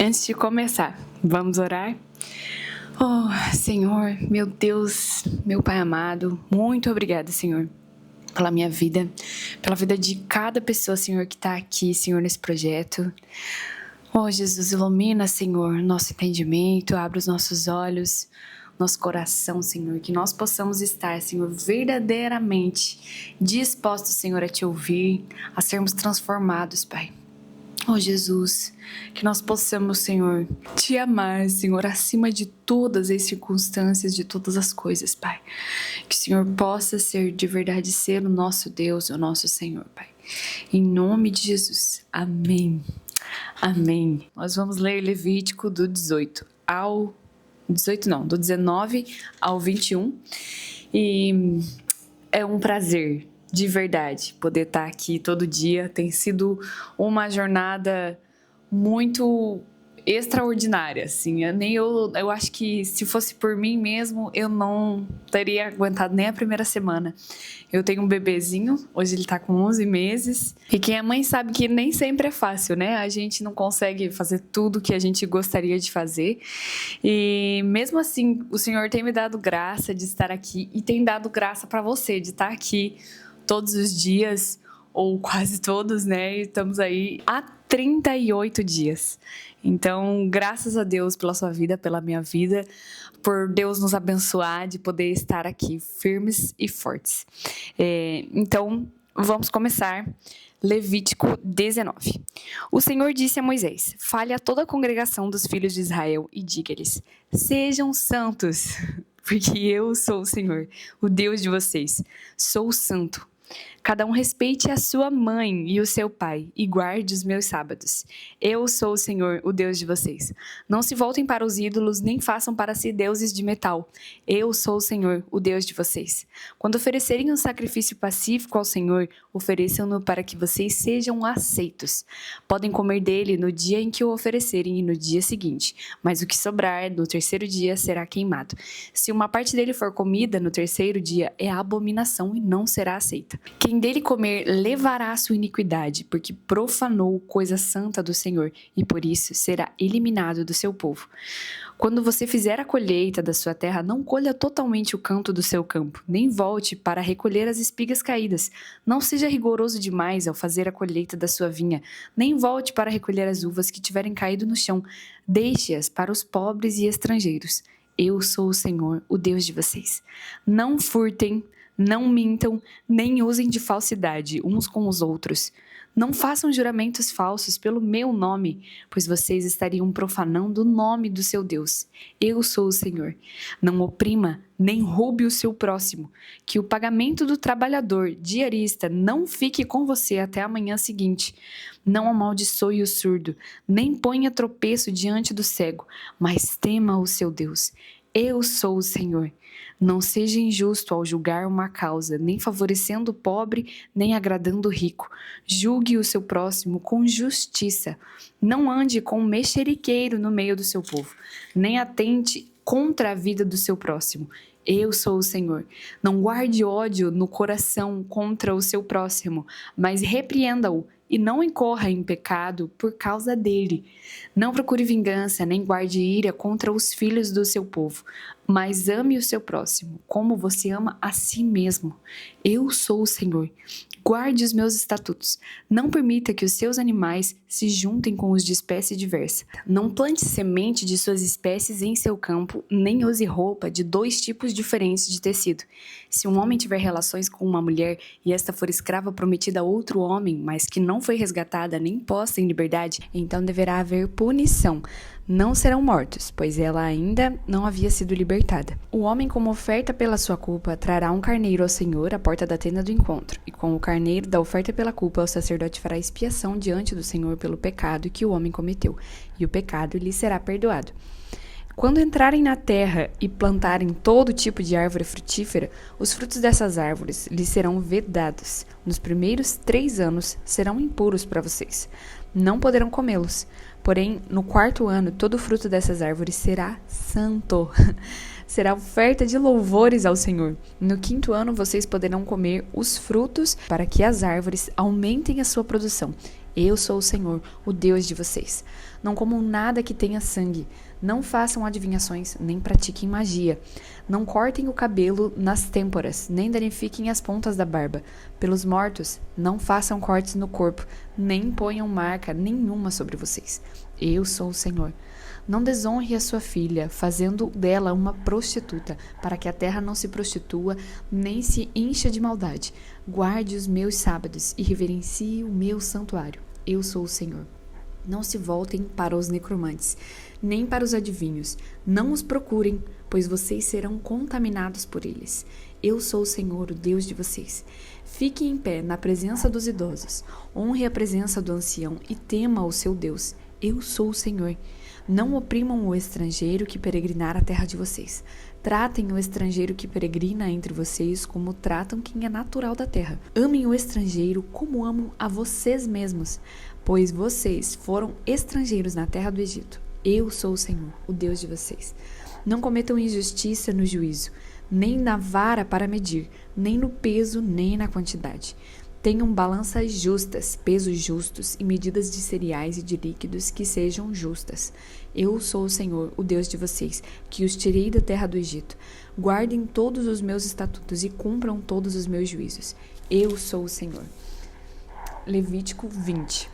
Antes de começar, vamos orar? Oh, Senhor, meu Deus, meu Pai amado, muito obrigada, Senhor, pela minha vida, pela vida de cada pessoa, Senhor, que está aqui, Senhor, nesse projeto. Oh, Jesus, ilumina, Senhor, nosso entendimento, abre os nossos olhos, nosso coração, Senhor, que nós possamos estar, Senhor, verdadeiramente dispostos, Senhor, a Te ouvir, a sermos transformados, Pai. Oh, Jesus, que nós possamos, Senhor, Te amar, Senhor, acima de todas as circunstâncias, de todas as coisas, Pai. Que o Senhor possa ser, de verdade, ser o nosso Deus, o nosso Senhor, Pai. Em nome de Jesus. Amém. Amém. Nós vamos ler Levítico do 19 ao 21. E é um prazer, de verdade, poder estar aqui todo dia. Tem sido uma jornada muito extraordinária, assim. Eu acho que se fosse por mim mesmo, eu não teria aguentado nem a primeira semana. Eu tenho um bebezinho, hoje ele tá com 11 meses. E quem é mãe sabe que nem sempre é fácil, né? A gente não consegue fazer tudo que a gente gostaria de fazer. E mesmo assim, o Senhor tem me dado graça de estar aqui e tem dado graça para você de estar aqui todos os dias, ou quase todos, né? E estamos aí há 38 dias. Então, graças a Deus pela sua vida, pela minha vida, por Deus nos abençoar de poder estar aqui firmes e fortes. Então, vamos começar. Levítico 19. O Senhor disse a Moisés: fale a toda a congregação dos filhos de Israel e diga-lhes: sejam santos, porque eu sou o Senhor, o Deus de vocês. Sou santo. Cada um respeite a sua mãe e o seu pai, e guarde os meus sábados. Eu sou o Senhor, o Deus de vocês. Não se voltem para os ídolos, nem façam para si deuses de metal. Eu sou o Senhor, o Deus de vocês. Quando oferecerem um sacrifício pacífico ao Senhor, ofereçam-no para que vocês sejam aceitos. Podem comer dele no dia em que o oferecerem e no dia seguinte, mas o que sobrar no terceiro dia será queimado. Se uma parte dele for comida no terceiro dia, é abominação e não será aceita. Quem dele comer levará a sua iniquidade, porque profanou coisa santa do Senhor, e por isso será eliminado do seu povo. Quando você fizer a colheita da sua terra, não colha totalmente o canto do seu campo, nem volte para recolher as espigas caídas. Não seja rigoroso demais ao fazer a colheita da sua vinha, nem volte para recolher as uvas que tiverem caído no chão. Deixe-as para os pobres e estrangeiros. Eu sou o Senhor, o Deus de vocês. Não furtem, não mintam, nem usem de falsidade uns com os outros. Não façam juramentos falsos pelo meu nome, pois vocês estariam profanando o nome do seu Deus. Eu sou o Senhor. Não oprima, nem roube o seu próximo. Que o pagamento do trabalhador diarista não fique com você até a manhã seguinte. Não amaldiçoe o surdo, nem ponha tropeço diante do cego, mas tema o seu Deus. Eu sou o Senhor. Não seja injusto ao julgar uma causa, nem favorecendo o pobre, nem agradando o rico. Julgue o seu próximo com justiça. Não ande com um mexeriqueiro no meio do seu povo, nem atente contra a vida do seu próximo. Eu sou o Senhor. Não guarde ódio no coração contra o seu próximo, mas repreenda-o e não incorra em pecado por causa dele. Não procure vingança, nem guarde ira contra os filhos do seu povo, mas ame o seu próximo, como você ama a si mesmo. Eu sou o Senhor. Guarde os meus estatutos. Não permita que os seus animais se juntem com os de espécie diversa. Não plante semente de suas espécies em seu campo, nem use roupa de 2 tipos diferentes de tecido. Se um homem tiver relações com uma mulher e esta for escrava prometida a outro homem, mas que não foi resgatada nem posta em liberdade, então deverá haver punição. Não serão mortos, pois ela ainda não havia sido libertada. O homem, como oferta pela sua culpa, trará um carneiro ao Senhor à porta da tenda do encontro, e com o carneiro da oferta pela culpa, o sacerdote fará expiação diante do Senhor pelo pecado que o homem cometeu, e o pecado lhe será perdoado. Quando entrarem na terra e plantarem todo tipo de árvore frutífera, os frutos dessas árvores lhes serão vedados. Nos primeiros 3 anos serão impuros para vocês. Não poderão comê-los. Porém, no 4º ano, todo o fruto dessas árvores será santo. Será oferta de louvores ao Senhor. No 5º ano, vocês poderão comer os frutos para que as árvores aumentem a sua produção. Eu sou o Senhor, o Deus de vocês. Não comam nada que tenha sangue. Não façam adivinhações, nem pratiquem magia. Não cortem o cabelo nas têmporas, nem danifiquem as pontas da barba. Pelos mortos, não façam cortes no corpo, nem ponham marca nenhuma sobre vocês. Eu sou o Senhor. Não desonre a sua filha, fazendo dela uma prostituta, para que a terra não se prostitua, nem se encha de maldade. Guarde os meus sábados e reverencie o meu santuário. Eu sou o Senhor. Não se voltem para os necromantes, nem para os adivinhos. Não os procurem, pois vocês serão contaminados por eles. Eu sou o Senhor, o Deus de vocês. Fique em pé na presença dos idosos. Honre a presença do ancião e tema o seu Deus. Eu sou o Senhor. Não oprimam o estrangeiro que peregrinar a terra de vocês. Tratem o estrangeiro que peregrina entre vocês como tratam quem é natural da terra. Amem o estrangeiro como amam a vocês mesmos, pois vocês foram estrangeiros na terra do Egito. Eu sou o Senhor, o Deus de vocês. Não cometam injustiça no juízo, nem na vara para medir, nem no peso, nem na quantidade. Tenham balanças justas, pesos justos e medidas de cereais e de líquidos que sejam justas. Eu sou o Senhor, o Deus de vocês, que os tirei da terra do Egito. Guardem todos os meus estatutos e cumpram todos os meus juízos. Eu sou o Senhor. Levítico 20.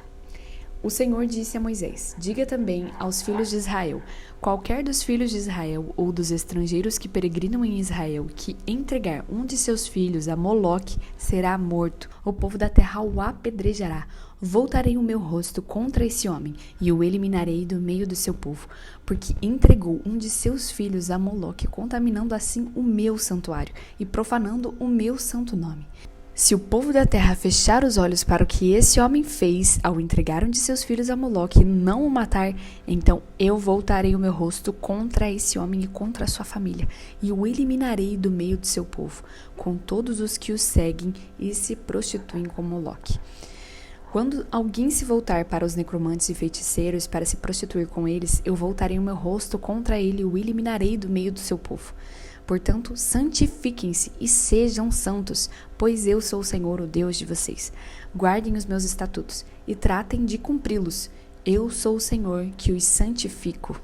O Senhor disse a Moisés: diga também aos filhos de Israel: qualquer dos filhos de Israel ou dos estrangeiros que peregrinam em Israel que entregar um de seus filhos a Moloque será morto. O povo da terra o apedrejará. Voltarei o meu rosto contra esse homem e o eliminarei do meio do seu povo, porque entregou um de seus filhos a Moloque, contaminando assim o meu santuário e profanando o meu santo nome. Se o povo da terra fechar os olhos para o que esse homem fez ao entregar um de seus filhos a Moloque e não o matar, então eu voltarei o meu rosto contra esse homem e contra a sua família, e o eliminarei do meio do seu povo, com todos os que o seguem e se prostituem com Moloque. Quando alguém se voltar para os necromantes e feiticeiros para se prostituir com eles, eu voltarei o meu rosto contra ele e o eliminarei do meio do seu povo. Portanto, santifiquem-se e sejam santos, pois eu sou o Senhor, o Deus de vocês. Guardem os meus estatutos e tratem de cumpri-los. Eu sou o Senhor que os santifico.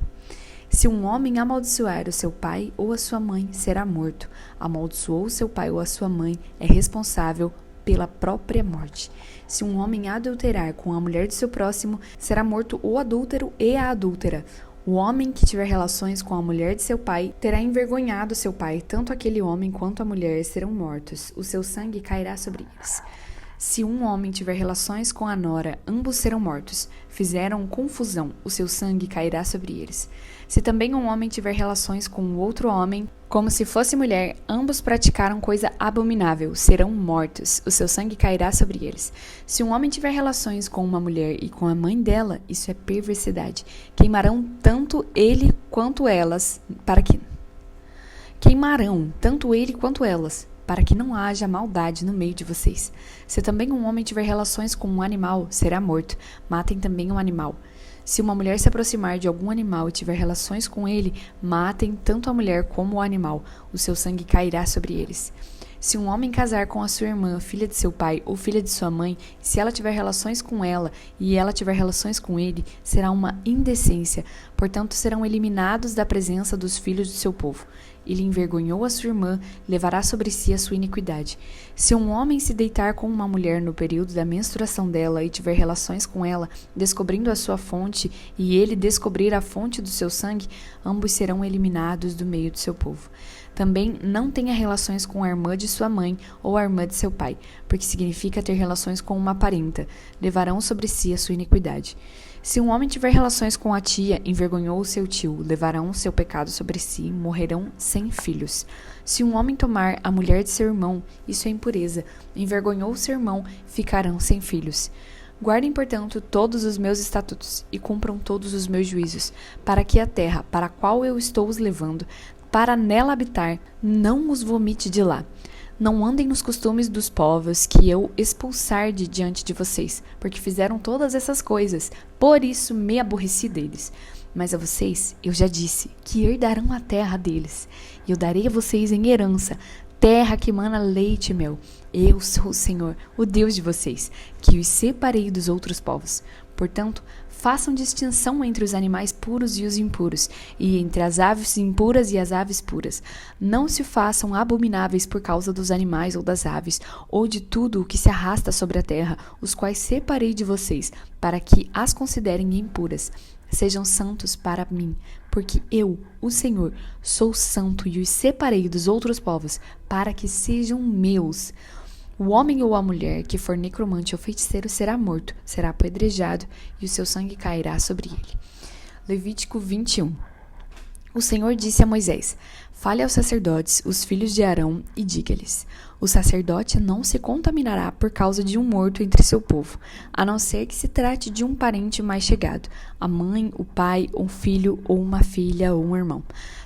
Se um homem amaldiçoar o seu pai ou a sua mãe, será morto. Amaldiçoou o seu pai ou a sua mãe, é responsável pela própria morte. Se um homem adulterar com a mulher de seu próximo, será morto o adúltero e a adúltera. O homem que tiver relações com a mulher de seu pai terá envergonhado seu pai, tanto aquele homem quanto a mulher serão mortos, o seu sangue cairá sobre eles. Se um homem tiver relações com a nora, ambos serão mortos. Fizeram confusão, o seu sangue cairá sobre eles. Se também um homem tiver relações com outro homem, como se fosse mulher, ambos praticaram coisa abominável, serão mortos, o seu sangue cairá sobre eles. Se um homem tiver relações com uma mulher e com a mãe dela, isso é perversidade. Queimarão tanto ele quanto elas, para que não haja maldade no meio de vocês. Se também um homem tiver relações com um animal, será morto. Matem também um animal. Se uma mulher se aproximar de algum animal e tiver relações com ele, matem tanto a mulher como o animal. O seu sangue cairá sobre eles. Se um homem casar com a sua irmã, filha de seu pai ou filha de sua mãe, se ela tiver relações com ela e ela tiver relações com ele, será uma indecência. Portanto, serão eliminados da presença dos filhos do seu povo. Ele envergonhou a sua irmã, levará sobre si a sua iniquidade. Se um homem se deitar com uma mulher no período da menstruação dela e tiver relações com ela, descobrindo a sua fonte, e ele descobrir a fonte do seu sangue, ambos serão eliminados do meio do seu povo. Também não tenha relações com a irmã de sua mãe ou a irmã de seu pai, porque significa ter relações com uma parenta. Levarão sobre si a sua iniquidade. Se um homem tiver relações com a tia, envergonhou o seu tio, levarão seu pecado sobre si, morrerão sem filhos. Se um homem tomar a mulher de seu irmão, isso é impureza, envergonhou o seu irmão, ficarão sem filhos. Guardem, portanto, todos os meus estatutos e cumpram todos os meus juízos, para que a terra para a qual eu estou os levando, para nela habitar, não os vomite de lá. Não andem nos costumes dos povos que eu expulsar de diante de vocês, porque fizeram todas essas coisas, por isso me aborreci deles. Mas a vocês eu já disse que herdarão a terra deles, e eu darei a vocês em herança, terra que mana leite e mel. Eu sou o Senhor, o Deus de vocês, que os separei dos outros povos. Portanto, façam distinção entre os animais puros e os impuros, e entre as aves impuras e as aves puras. Não se façam abomináveis por causa dos animais ou das aves, ou de tudo o que se arrasta sobre a terra, os quais separei de vocês, para que as considerem impuras. Sejam santos para mim, porque eu, o Senhor, sou santo e os separei dos outros povos, para que sejam meus. O homem ou a mulher que for necromante ou feiticeiro será morto, será apedrejado, e o seu sangue cairá sobre ele. Levítico 21. O Senhor disse a Moisés: fale aos sacerdotes, os filhos de Arão, e diga-lhes: o sacerdote não se contaminará por causa de um morto entre seu povo, a não ser que se trate de um parente mais chegado, a mãe, o pai, um filho ou uma filha ou um irmão.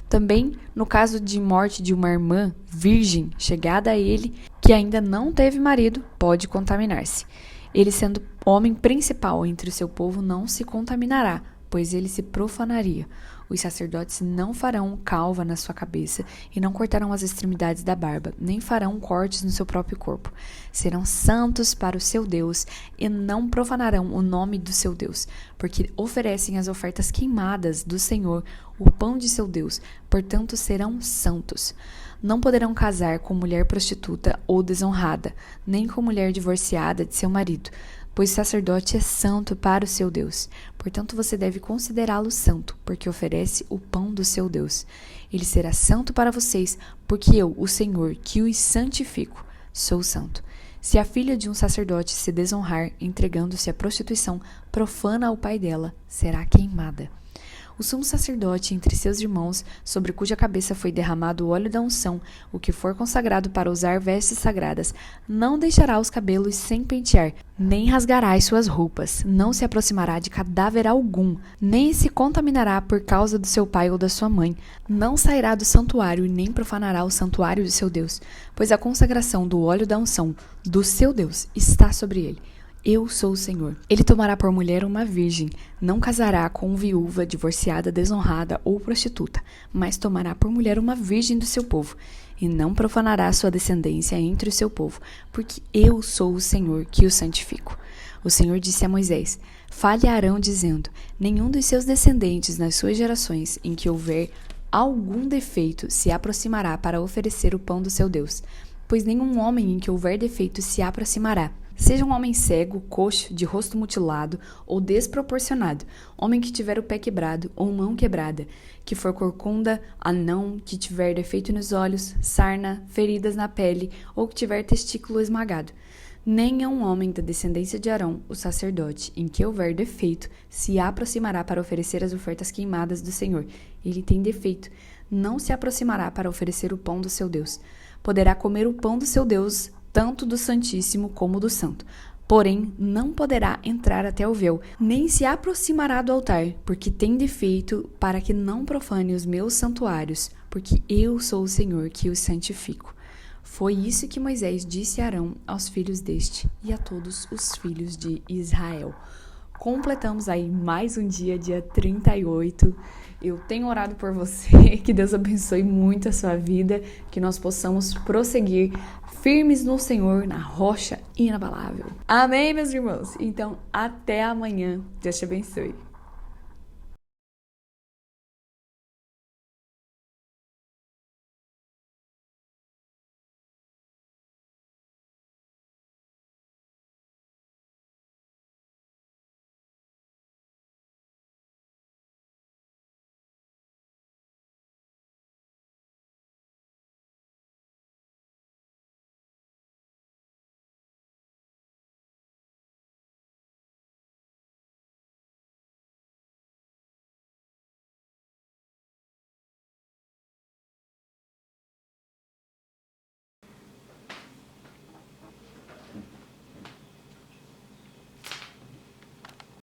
Também, no caso de morte de uma irmã virgem chegada a ele, que ainda não teve marido, pode contaminar-se. Ele, sendo homem principal entre o seu povo, não se contaminará, pois ele se profanaria. Os sacerdotes não farão calva na sua cabeça e não cortarão as extremidades da barba, nem farão cortes no seu próprio corpo. Serão santos para o seu Deus e não profanarão o nome do seu Deus, porque oferecem as ofertas queimadas do Senhor, o pão de seu Deus, portanto serão santos. Não poderão casar com mulher prostituta ou desonrada, nem com mulher divorciada de seu marido, pois o sacerdote é santo para o seu Deus. Portanto, você deve considerá-lo santo, porque oferece o pão do seu Deus. Ele será santo para vocês, porque eu, o Senhor, que os santifico, sou santo. Se a filha de um sacerdote se desonrar, entregando-se à prostituição, profana o pai dela, será queimada. O sumo sacerdote entre seus irmãos, sobre cuja cabeça foi derramado o óleo da unção, o que for consagrado para usar vestes sagradas, não deixará os cabelos sem pentear, nem rasgará as suas roupas, não se aproximará de cadáver algum, nem se contaminará por causa do seu pai ou da sua mãe, não sairá do santuário e nem profanará o santuário de seu Deus, pois a consagração do óleo da unção do seu Deus está sobre ele. Eu sou o Senhor. Ele tomará por mulher uma virgem, não casará com viúva, divorciada, desonrada ou prostituta, mas tomará por mulher uma virgem do seu povo, e não profanará sua descendência entre o seu povo, porque eu sou o Senhor que o santifico. O Senhor disse a Moisés: fale a Arão dizendo: nenhum dos seus descendentes nas suas gerações em que houver algum defeito se aproximará para oferecer o pão do seu Deus, pois nenhum homem em que houver defeito se aproximará. Seja um homem cego, coxo, de rosto mutilado ou desproporcionado, homem que tiver o pé quebrado ou mão quebrada, que for corcunda, anão, que tiver defeito nos olhos, sarna, feridas na pele ou que tiver testículo esmagado. Nem a um homem da descendência de Arão, o sacerdote, em que houver defeito, se aproximará para oferecer as ofertas queimadas do Senhor. Ele tem defeito, não se aproximará para oferecer o pão do seu Deus. Poderá comer o pão do seu Deus, tanto do Santíssimo como do Santo. Porém, não poderá entrar até o véu, nem se aproximará do altar, porque tem defeito, para que não profane os meus santuários, porque eu sou o Senhor que os santifico. Foi isso que Moisés disse a Arão, aos filhos deste e a todos os filhos de Israel. Completamos aí mais um dia 38. Eu tenho orado por você, que Deus abençoe muito a sua vida, que nós possamos prosseguir firmes no Senhor, na rocha inabalável. Amém, meus irmãos? Então, até amanhã. Deus te abençoe.